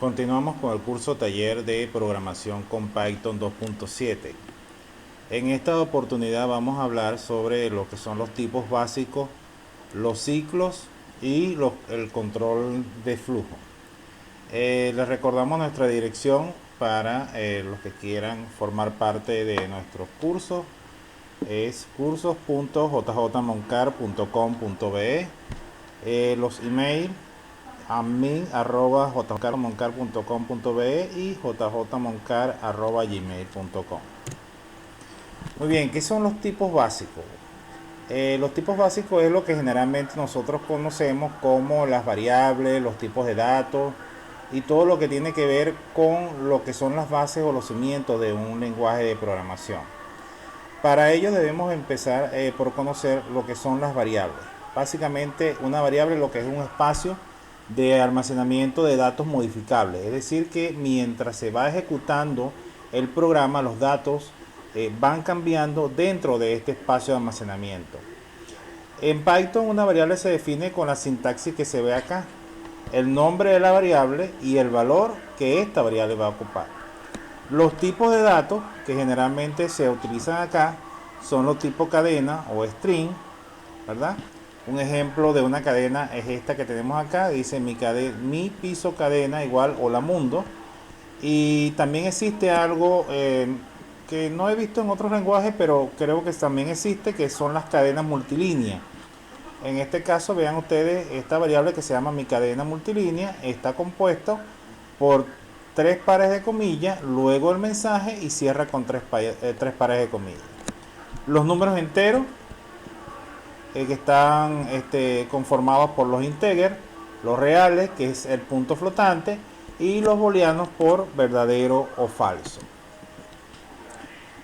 Continuamos con el curso taller de programación con Python 2.7. En esta oportunidad vamos a hablar sobre lo que son los tipos básicos, los ciclos y el control de flujo. Les recordamos nuestra dirección para los que quieran formar parte de nuestros cursos. Es cursos.jjmoncar.com.be. Los emails admin@jjmoncar.com.be y jjmoncar@gmail.com. Muy bien, ¿qué son los tipos básicos? Los tipos básicos es lo que generalmente nosotros conocemos como las variables, los tipos de datos y todo lo que tiene que ver con lo que son las bases o los cimientos de un lenguaje de programación. Para ello debemos empezar por conocer lo que son las variables. Básicamente una variable lo que es un espacio de almacenamiento de datos modificables, es decir que mientras se va ejecutando el programa los datos van cambiando dentro de este espacio de almacenamiento. En Python una variable se define con la sintaxis que se ve acá, el nombre de la variable y el valor que esta variable va a ocupar. Los tipos de datos que generalmente se utilizan acá son los tipos cadena o string, ¿verdad? Un ejemplo de una cadena es esta que tenemos acá, dice mi piso cadena igual hola mundo. Y también existe algo que no he visto en otros lenguajes, pero creo que también existe, que son las cadenas multilínea. En este caso vean ustedes esta variable que se llama mi cadena multilínea, está compuesto por 3 pares de comillas, luego el mensaje y cierra con 3 pares de comillas. Los números enteros que están conformados por los integers, los reales, que es el punto flotante, y los booleanos por verdadero o falso.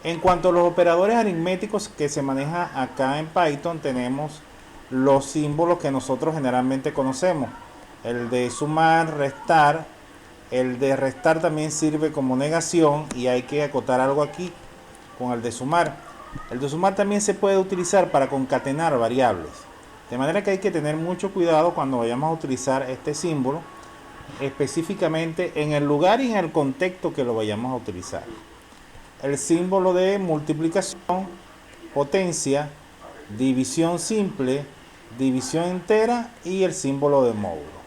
En cuanto a los operadores aritméticos que se maneja acá en Python, tenemos los símbolos que nosotros generalmente conocemos. El de sumar, restar. El de restar también sirve como negación y hay que acotar algo aquí con el de sumar. El de sumar también se puede utilizar para concatenar variables. De manera que hay que tener mucho cuidado cuando vayamos a utilizar este símbolo, específicamente en el lugar y en el contexto que lo vayamos a utilizar. El símbolo de multiplicación, potencia, división simple, división entera y el símbolo de módulo.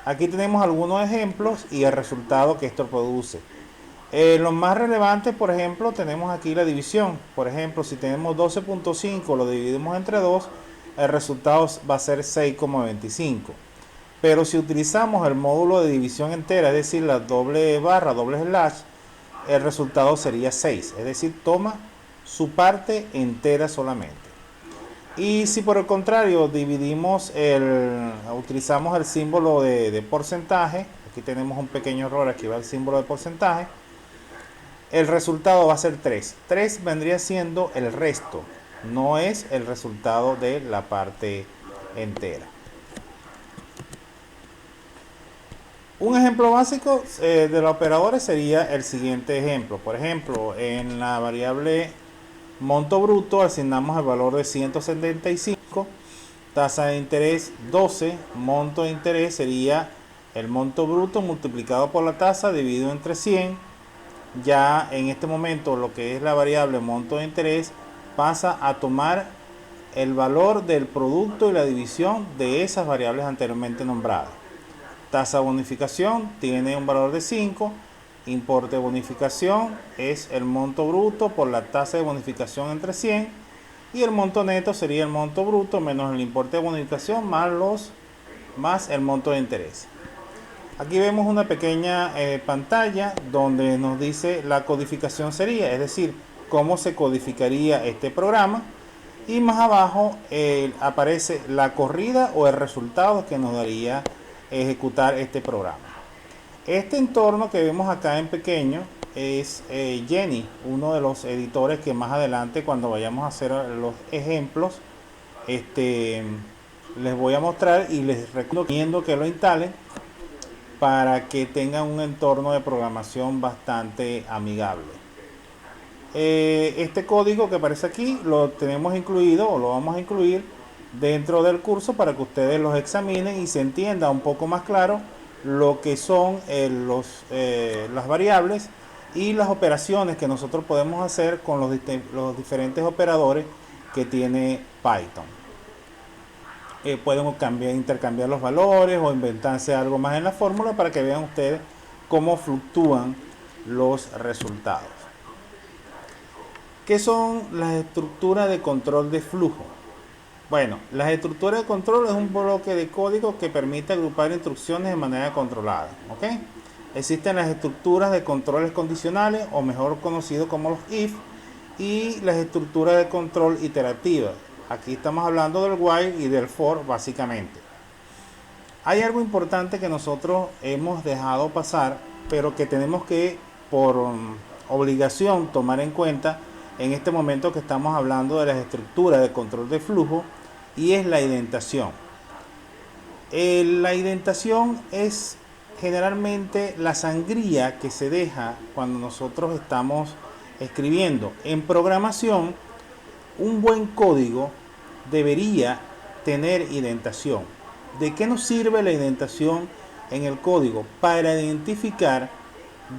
Aquí tenemos algunos ejemplos y el resultado que esto produce. Los más relevantes, por ejemplo, tenemos aquí la división. Por ejemplo, si tenemos 12.5, lo dividimos entre 2, el resultado va a ser 6,25. Pero si utilizamos el módulo de división entera, es decir, la doble barra, doble slash, el resultado sería 6. Es decir, toma su parte entera solamente. Y si por el contrario utilizamos el símbolo de porcentaje, aquí tenemos un pequeño error, aquí va el símbolo de porcentaje, el resultado va a ser 3. 3 vendría siendo el resto, no es el resultado de la parte entera. Un ejemplo básico de los operadores sería el siguiente ejemplo. Por ejemplo, en la variable monto bruto asignamos el valor de 175, tasa de interés 12, monto de interés sería el monto bruto multiplicado por la tasa dividido entre 100. Ya en este momento lo que es la variable monto de interés pasa a tomar el valor del producto y la división de esas variables anteriormente nombradas. Tasa de bonificación tiene un valor de 5. Importe de bonificación es el monto bruto por la tasa de bonificación entre 100. Y el monto neto sería el monto bruto menos el importe de bonificación más el monto de interés. Aquí vemos una pequeña pantalla donde nos dice la codificación sería, es decir, cómo se codificaría este programa. Y más abajo aparece la corrida o el resultado que nos daría ejecutar este programa. Este entorno que vemos acá en pequeño es Jenny, uno de los editores que más adelante cuando vayamos a hacer los ejemplos les voy a mostrar y les recomiendo que lo instalen para que tengan un entorno de programación bastante amigable. Este código que aparece aquí lo tenemos incluido o lo vamos a incluir dentro del curso para que ustedes los examinen y se entienda un poco más claro lo que son las variables y las operaciones que nosotros podemos hacer con los diferentes operadores que tiene Python. Pueden intercambiar los valores o inventarse algo más en la fórmula para que vean ustedes cómo fluctúan los resultados. ¿Qué son las estructuras de control de flujo? Bueno, las estructuras de control es un bloque de código que permite agrupar instrucciones de manera controlada. ¿Ok? Existen las estructuras de controles condicionales, o mejor conocido como los if, y las estructuras de control iterativas. Aquí estamos hablando del while y del for básicamente. Hay algo importante que nosotros hemos dejado pasar, pero que tenemos que por obligación tomar en cuenta en este momento que estamos hablando de las estructuras de control de flujo, y es la indentación. La indentación es generalmente la sangría que se deja cuando nosotros estamos escribiendo. En programación, un buen código debería tener indentación. ¿De qué nos sirve la indentación en el código? Para identificar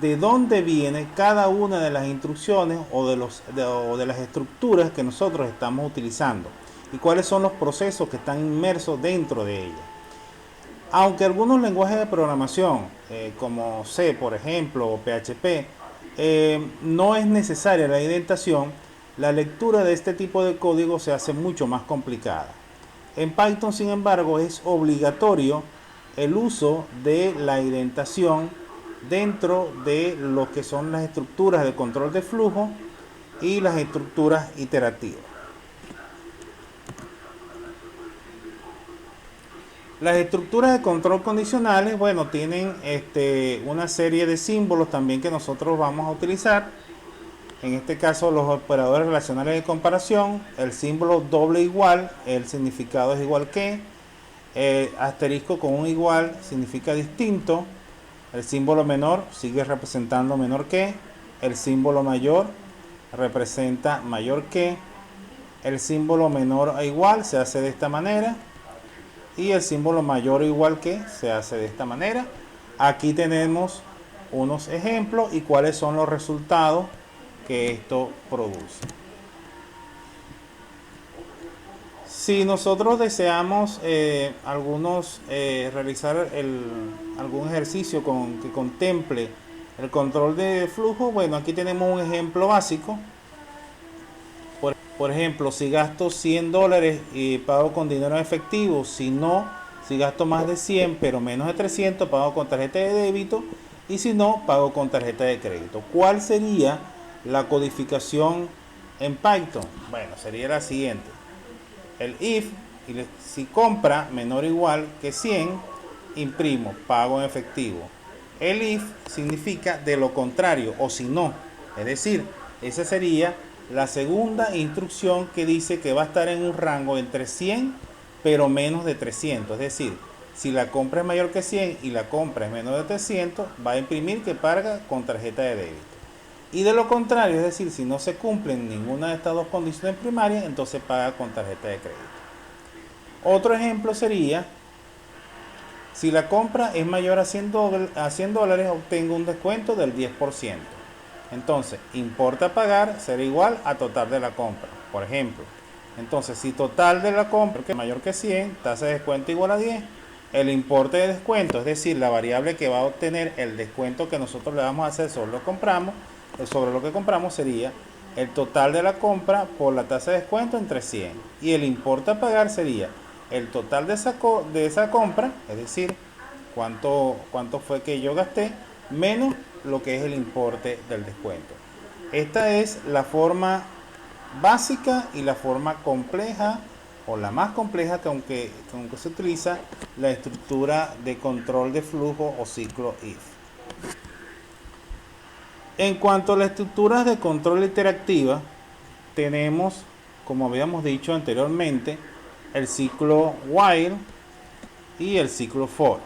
de dónde viene cada una de las instrucciones o de las estructuras que nosotros estamos utilizando y cuáles son los procesos que están inmersos dentro de ella. Aunque algunos lenguajes de programación como C, por ejemplo, o PHP, no es necesaria la indentación, la lectura de este tipo de código se hace mucho más complicada. En Python, sin embargo, es obligatorio el uso de la indentación dentro de lo que son las estructuras de control de flujo y las estructuras iterativas. Las estructuras de control condicionales, bueno, tienen una serie de símbolos también que nosotros vamos a utilizar. En este caso, los operadores relacionales de comparación, el símbolo doble igual, el significado es igual que, asterisco con un igual significa distinto, el símbolo menor sigue representando menor que, el símbolo mayor representa mayor que, el símbolo menor a igual se hace de esta manera, y el símbolo mayor o igual que se hace de esta manera. Aquí tenemos unos ejemplos y cuáles son los resultados que esto produce. Si nosotros deseamos realizar algún ejercicio que contemple el control de flujo, bueno, aquí tenemos un ejemplo básico. Por ejemplo, si gasto $100 y pago con dinero efectivo, si gasto más de 100 pero menos de 300, pago con tarjeta de débito, y si no, pago con tarjeta de crédito. ¿Cuál sería la codificación en Python? Bueno, sería la siguiente. El if, si compra menor o igual que 100, imprimo, pago en efectivo. El if significa de lo contrario o si no. Es decir, esa sería la segunda instrucción que dice que va a estar en un rango entre 100 pero menos de 300. Es decir, si la compra es mayor que 100 y la compra es menos de 300, va a imprimir que paga con tarjeta de débito. Y de lo contrario, es decir, si no se cumplen ninguna de estas dos condiciones primarias, entonces paga con tarjeta de crédito. Otro ejemplo sería, si la compra es mayor a $100, obtengo un descuento del 10%. Entonces, importa pagar será igual a total de la compra, por ejemplo. Entonces, si total de la compra es mayor que 100, tasa de descuento igual a 10, el importe de descuento, es decir, la variable que va a obtener el descuento que nosotros le vamos a hacer sobre lo que compramos sería el total de la compra por la tasa de descuento entre 100. Y el importe a pagar sería el total de esa compra, es decir, cuánto fue que yo gasté, menos lo que es el importe del descuento. Esta es la forma básica y la forma compleja, o la más compleja, que aunque se utiliza la estructura de control de flujo o ciclo if. En cuanto a las estructuras de control interactiva, tenemos, como habíamos dicho anteriormente, el ciclo while y el ciclo for.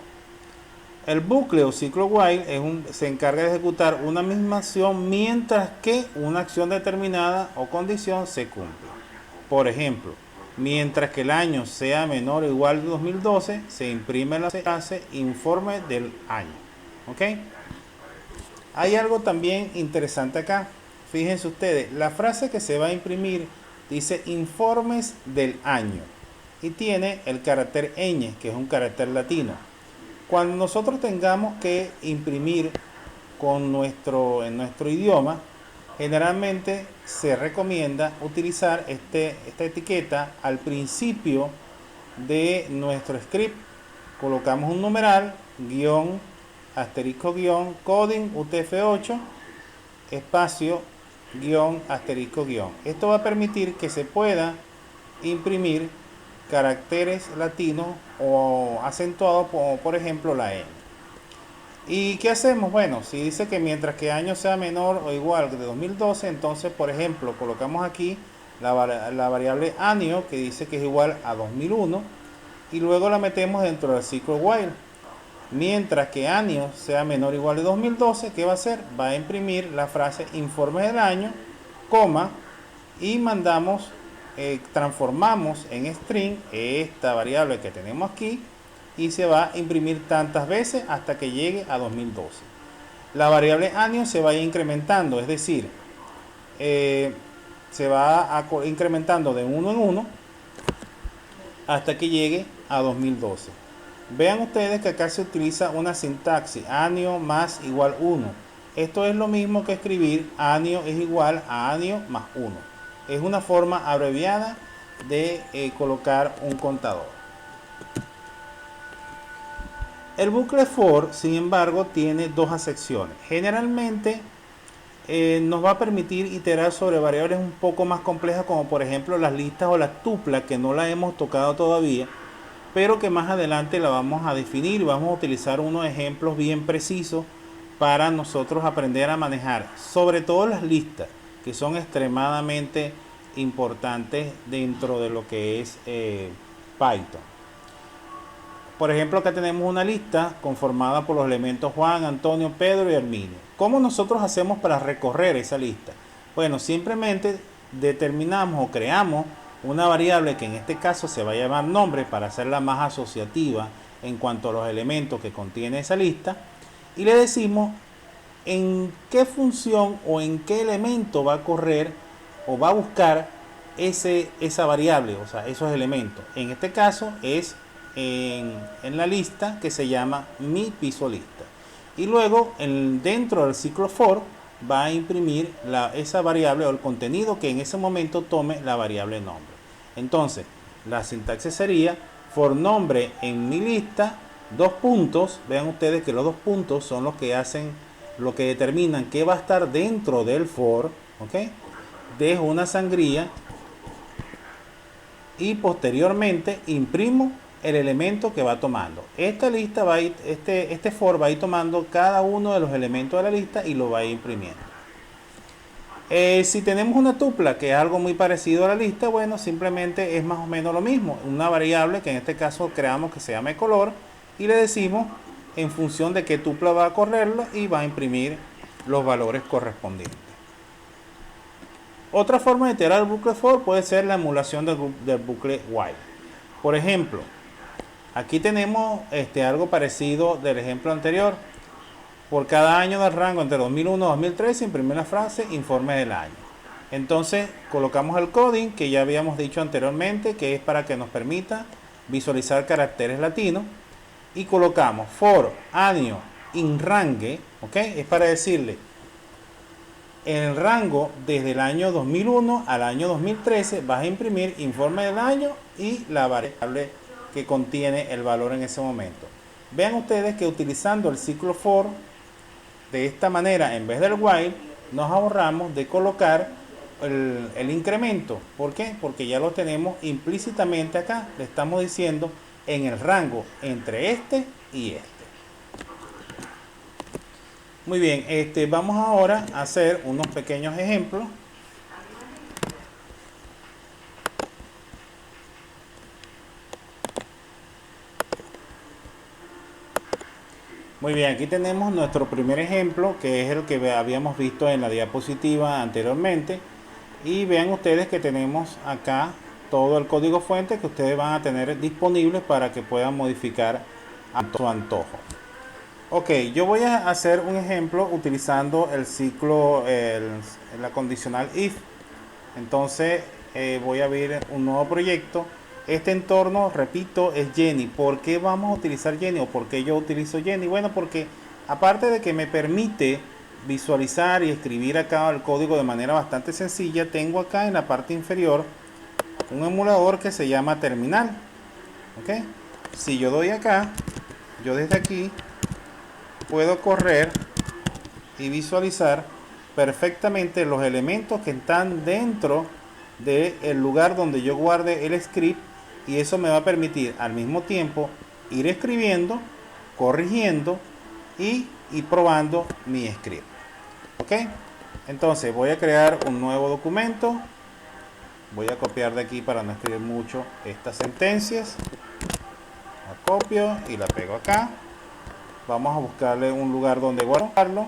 El bucle o ciclo while se encarga de ejecutar una misma acción mientras que una acción determinada o condición se cumple. Por ejemplo, Mientras que el año sea menor o igual de 2012, se imprime la frase informe del año. ¿Ok? Hay algo también interesante acá. Fíjense ustedes, la frase que se va a imprimir dice informes del año y tiene el carácter ñ, que es un carácter latino. Cuando nosotros tengamos que imprimir en nuestro idioma, generalmente se recomienda utilizar esta etiqueta al principio de nuestro script. Colocamos un numeral, guión, asterisco, guión, coding UTF-8, espacio, guión, asterisco, guión. Esto va a permitir que se pueda imprimir caracteres latinos o acentuados, como por ejemplo la N. ¿Y qué hacemos? Bueno, si dice que mientras que año sea menor o igual de 2012, entonces, por ejemplo, colocamos aquí la variable año, que dice que es igual a 2001, y luego la metemos dentro del ciclo while. Mientras que año sea menor o igual de 2012, ¿qué va a hacer? Va a imprimir la frase informe del año, coma, y transformamos en string esta variable que tenemos aquí y se va a imprimir tantas veces hasta que llegue a 2012. La variable año se va a ir incrementando, es decir, se va incrementando de 1 en 1 hasta que llegue a 2012. Vean ustedes que acá se utiliza una sintaxis, año más igual 1. Esto es lo mismo que escribir año es igual a año más 1. Es una forma abreviada de colocar un contador. El bucle for, sin embargo, tiene dos acepciones. Generalmente nos va a permitir iterar sobre variables un poco más complejas, como por ejemplo las listas o las tuplas, que no las hemos tocado todavía, pero que más adelante la vamos a definir y vamos a utilizar unos ejemplos bien precisos para nosotros aprender a manejar, sobre todo las listas, que son extremadamente importantes dentro de lo que es Python. Por ejemplo, acá tenemos una lista conformada por los elementos Juan, Antonio, Pedro y Herminio. ¿Cómo nosotros hacemos para recorrer esa lista? Bueno, simplemente determinamos o creamos una variable que en este caso se va a llamar nombre para hacerla más asociativa en cuanto a los elementos que contiene esa lista, y le decimos en qué función o en qué elemento va a correr o va a buscar esa variable, o sea, esos elementos. En este caso es en la lista que se llama mi piso lista, y luego dentro del ciclo for va a imprimir esa variable o el contenido que en ese momento tome la variable nombre. Entonces la sintaxis sería for nombre en mi lista, dos puntos. Vean ustedes que los dos puntos son los que determinan qué va a estar dentro del for. ¿Ok? Dejo una sangría y posteriormente imprimo el elemento que va tomando. Esta lista va a ir, este for va a ir tomando cada uno de los elementos de la lista y lo va a ir imprimiendo. Si tenemos una tupla, que es algo muy parecido a la lista, bueno, simplemente es más o menos lo mismo. Una variable que en este caso creamos que se llame color, y le decimos en función de qué tupla va a correrlo y va a imprimir los valores correspondientes. Otra forma de iterar el bucle for puede ser la emulación del bucle while. Por ejemplo, aquí tenemos algo parecido del ejemplo anterior. Por cada año del rango entre 2001 y 2013 imprimir la frase informe del año. Entonces colocamos el coding que ya habíamos dicho anteriormente, que es para que nos permita visualizar caracteres latinos, y colocamos for año in range, ¿ok? Es para decirle en el rango desde el año 2001 al año 2013 vas a imprimir informe del año y la variable que contiene el valor en ese momento. Vean ustedes que utilizando el ciclo for de esta manera, en vez del while, nos ahorramos de colocar el incremento. ¿Por qué? Porque ya lo tenemos implícitamente acá. Le estamos diciendo en el rango entre este y este. Muy bien, vamos ahora a hacer unos pequeños ejemplos. Muy bien, aquí tenemos nuestro primer ejemplo, que es el que habíamos visto en la diapositiva anteriormente. Y vean ustedes que tenemos acá todo el código fuente que ustedes van a tener disponible para que puedan modificar a su antojo. Ok, yo voy a hacer un ejemplo utilizando el ciclo, la condicional if. Entonces voy a abrir un nuevo proyecto. Este entorno, repito, es Jenny. ¿Por qué vamos a utilizar Jenny o por qué yo utilizo Jenny? Bueno, porque aparte de que me permite visualizar y escribir acá el código de manera bastante sencilla, tengo acá en la parte inferior un emulador que se llama terminal. ¿Ok? Si yo doy acá, yo desde aquí puedo correr y visualizar perfectamente los elementos que están dentro del lugar donde yo guarde el script, y eso me va a permitir al mismo tiempo ir escribiendo, corrigiendo y probando mi script. Ok, entonces voy a crear un nuevo documento. Voy a copiar de aquí para no escribir mucho estas sentencias. La copio y la pego acá. Vamos a buscarle un lugar donde guardarlo.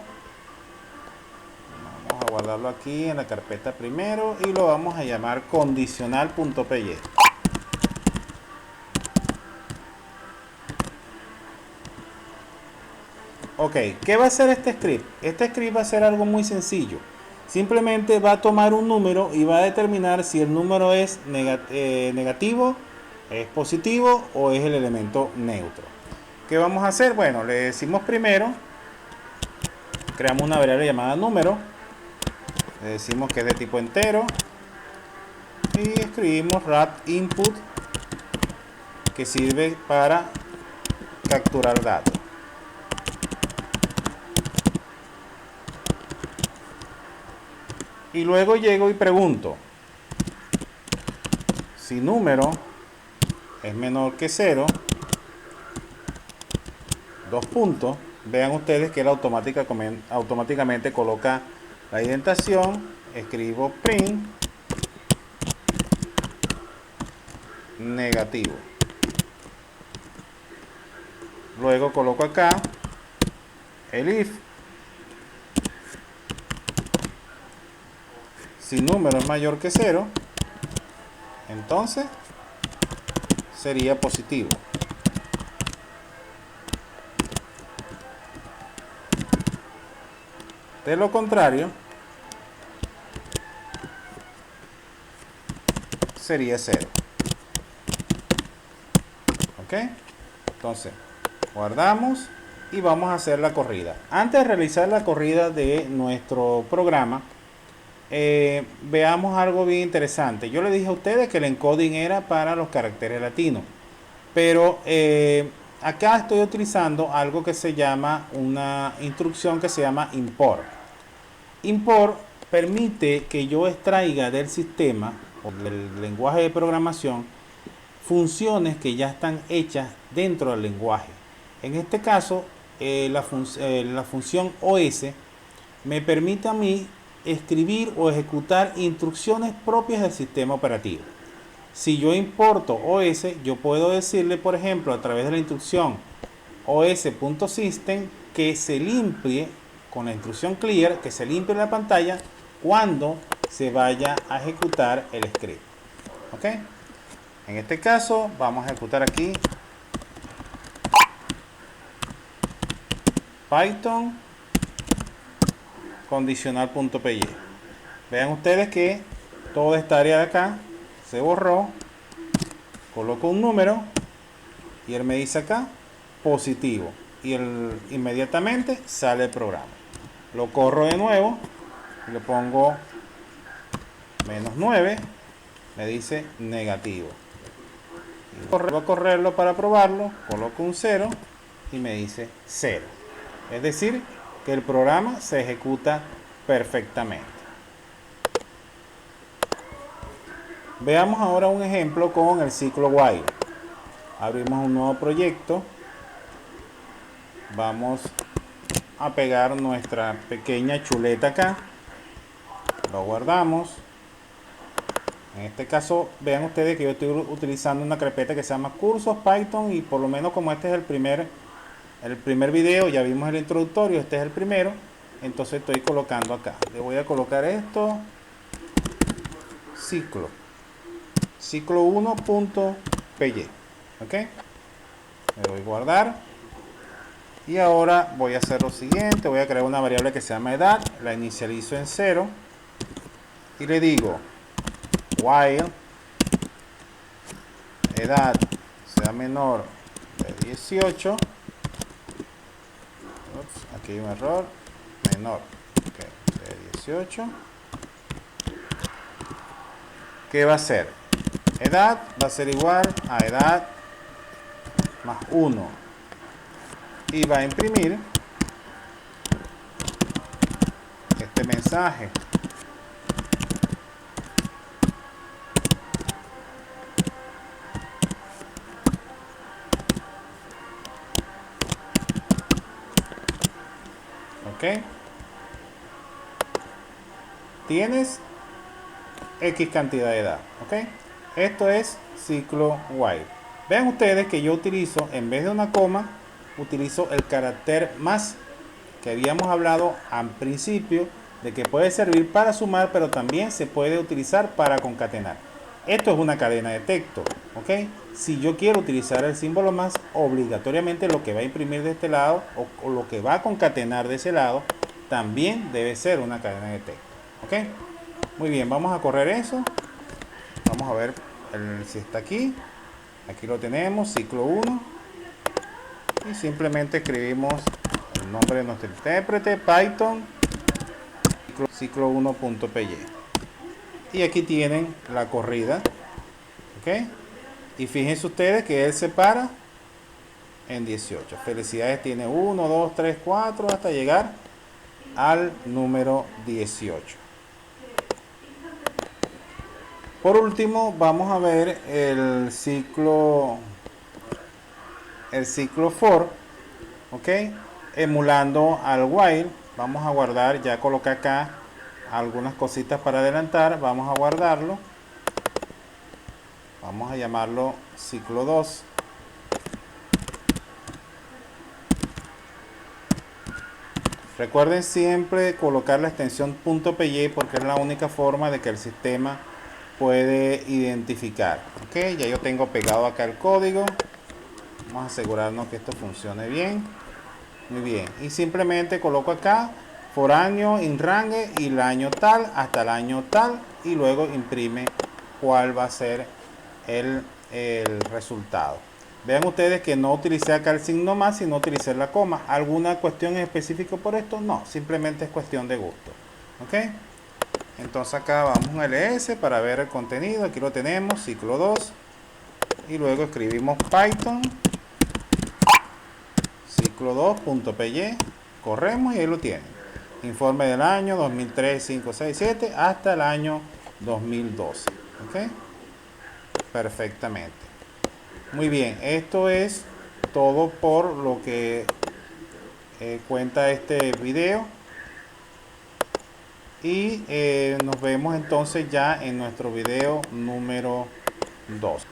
Vamos a guardarlo aquí en la carpeta primero y lo vamos a llamar condicional.py. Ok, ¿qué va a hacer este script? Este script va a ser algo muy sencillo. Simplemente va a tomar un número y va a determinar si el número es negativo, es positivo o es el elemento neutro. ¿Qué vamos a hacer? Bueno, le decimos primero, creamos una variable llamada número, le decimos que es de tipo entero y escribimos wrap input, que sirve para capturar datos. Y luego llego y pregunto si número es menor que 0, dos puntos. Vean ustedes que él automáticamente coloca la indentación. Escribo print negativo. Luego coloco acá el if. Si número es mayor que 0, entonces sería positivo. De lo contrario, sería 0. ¿Ok? Entonces, guardamos y vamos a hacer la corrida. Antes de realizar la corrida de nuestro programa, veamos algo bien interesante. Yo le dije a ustedes que el encoding era para los caracteres latinos, pero acá estoy utilizando algo que se llama una instrucción que se llama import. Import permite que yo extraiga del sistema o del lenguaje de programación funciones que ya están hechas dentro del lenguaje. En este caso, la función OS me permite a mí escribir o ejecutar instrucciones propias del sistema operativo. Si yo importo OS, yo puedo decirle, por ejemplo, a través de la instrucción os.system que se limpie, con la instrucción clear, que se limpie la pantalla cuando se vaya a ejecutar el script. ¿Ok? En este caso vamos a ejecutar aquí Python condicional.py. Vean ustedes que toda esta área de acá se borró. Coloco un número y él me dice acá positivo y inmediatamente sale el programa. Lo corro de nuevo y le pongo -9, me dice negativo. Voy a correrlo para probarlo, coloco un 0 y me dice 0. Es decir, que el programa se ejecuta perfectamente. Veamos ahora un ejemplo con el ciclo while. Abrimos un nuevo proyecto. Vamos a pegar nuestra pequeña chuleta acá. Lo guardamos. En este caso, vean ustedes que yo estoy utilizando una carpeta que se llama cursos Python, y por lo menos como este es el primer video, ya vimos el introductorio, este es el primero, entonces estoy colocando acá. Le voy a colocar esto, ciclo ciclo1.py. ok, le doy guardar. Y ahora voy a hacer lo siguiente, voy a crear una variable que se llama edad, la inicializo en 0 y le digo while edad sea menor de 18. Ups, aquí hay un error, menor de 18. ¿Qué va a ser? Edad va a ser igual a edad más 1 y va a imprimir este mensaje. Ok, tienes X cantidad de edad. Ok, esto es ciclo while. Vean ustedes que yo utilizo, en vez de una coma, utilizo el carácter más, que habíamos hablado al principio, de que puede servir para sumar, pero también se puede utilizar para concatenar. Esto es una cadena de texto, ¿ok? Si yo quiero utilizar el símbolo más, obligatoriamente lo que va a imprimir de este lado o lo que va a concatenar de ese lado, también debe ser una cadena de texto, ¿ok? Muy bien, vamos a correr eso. Vamos a ver si está aquí. Aquí lo tenemos, ciclo 1. Y simplemente escribimos el nombre de nuestro intérprete, Python, ciclo1.py. Y aquí tienen la corrida. ¿Ok? Y fíjense ustedes que él se para en 18. Felicidades, tiene 1, 2, 3, 4 hasta llegar al número 18. Por último, vamos a ver el ciclo for, ¿ok? Emulando al while. Vamos a guardar, ya coloqué acá algunas cositas para adelantar. Vamos a guardarlo. Vamos a llamarlo ciclo 2. Recuerden siempre colocar la extensión .py porque es la única forma de que el sistema puede identificar. Ok, ya yo tengo pegado acá el código. Vamos a asegurarnos que esto funcione bien. Muy bien, y simplemente coloco acá for año in range y el año tal hasta el año tal, y luego imprime cuál va a ser el resultado. Vean ustedes que no utilicé acá el signo más, sino utilicé la coma. ¿Alguna cuestión en específico por esto? No, simplemente es cuestión de gusto. Ok, entonces acá vamos a un ls para ver el contenido. Aquí lo tenemos, ciclo 2, y luego escribimos Python ciclo2.py, corremos y ahí lo tienen. Informe del año 2003, 5, 6, 7 hasta el año 2012. ¿Ok? Perfectamente. Muy bien, esto es todo por lo que cuenta este video. Y nos vemos entonces ya en nuestro video número 2.